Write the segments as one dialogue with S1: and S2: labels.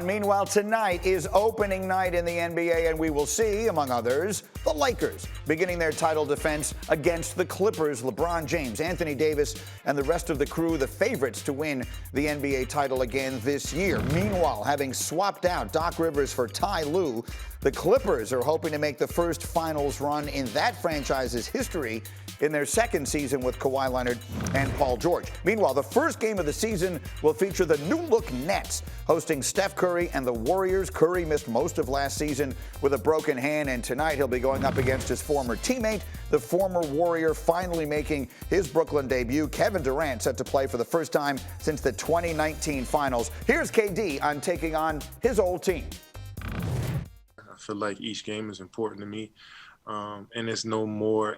S1: Meanwhile, tonight is opening night in the NBA, and we will see, among others, the Lakers beginning their title defense against the Clippers. LeBron James, Anthony Davis, and the rest of the crew, the favorites to win the NBA title again this year. Meanwhile, having swapped out Doc Rivers for Ty Lue, the Clippers are hoping to make the first finals run in that franchise's history in their second season with Kawhi Leonard and Paul George. Meanwhile, the first game of the season will feature the new-look Nets hosting Steph Curry and the Warriors. Curry missed most of last season with a broken hand, and tonight he'll be going up against his former teammate, the former Warrior, finally making his Brooklyn debut. Kevin Durant set to play for the first time since the 2019 Finals. Here's KD on taking on his old team.
S2: I feel like each game is important to me, and it's no more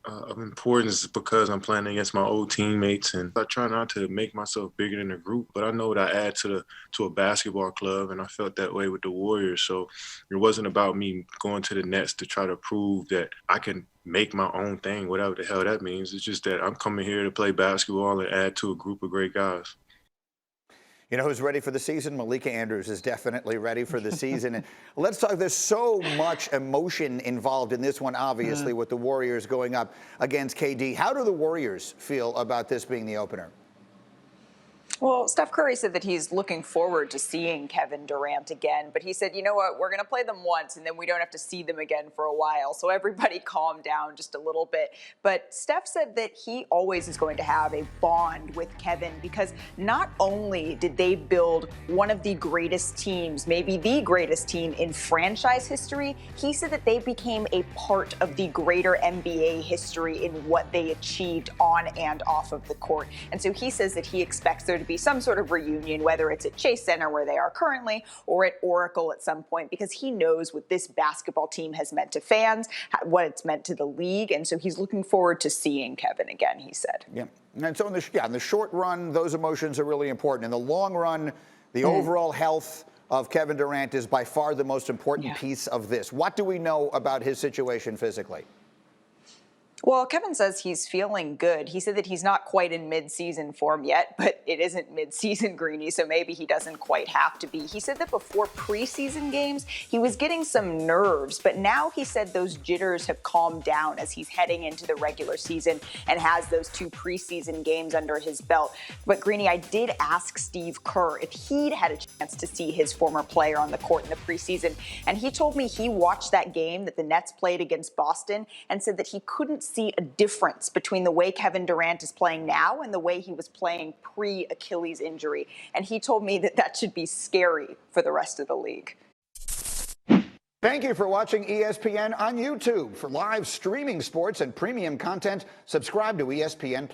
S2: of importance because I'm playing against my old teammates, and I try not to make myself bigger than the group, but I know what I add to a basketball club, and I felt that way with the Warriors. So it wasn't about me going to the Nets to try to prove that I can make my own thing, whatever the hell that means. It's just that I'm coming here to play basketball and add to a group of great guys.
S1: You know who's ready for the season? Malika Andrews is definitely ready for the season. And let's talk, there's so much emotion involved in this one, obviously, with the Warriors going up against KD. How do the Warriors feel about this being the opener?
S3: Well, Steph Curry said that he's looking forward to seeing Kevin Durant again, but he said, you know what, we're going to play them once and then we don't have to see them again for a while. So everybody calm down just a little bit. But Steph said that he always is going to have a bond with Kevin because not only did they build one of the greatest teams, maybe the greatest team in franchise history, he said that they became a part of the greater NBA history in what they achieved on and off of the court. And so he says that he expects there to be some sort of reunion, whether it's at Chase Center where they are currently or at Oracle at some point, because he knows what this basketball team has meant to fans, what it's meant to the league. And so he's looking forward to seeing Kevin again, he said. Yeah.
S1: And so in the short run, those emotions are really important. In the long run, the overall health of Kevin Durant is by far the most important piece of this. What do we know about his situation physically?
S3: Well, Kevin says he's feeling good. He said that he's not quite in mid-season form yet, but it isn't mid-season, Greeny, so maybe he doesn't quite have to be. He said that before preseason games, he was getting some nerves, but now he said those jitters have calmed down as he's heading into the regular season and has those 2 preseason games under his belt. But, Greeny, I did ask Steve Kerr if he'd had a chance to see his former player on the court in the preseason, and he told me he watched that game that the Nets played against Boston and said that he couldn't see a difference between the way Kevin Durant is playing now and the way he was playing pre-Achilles injury. And he told me that that should be scary for the rest of the league.
S1: Thank you for watching ESPN on YouTube. For live streaming sports and premium content, subscribe to ESPN+.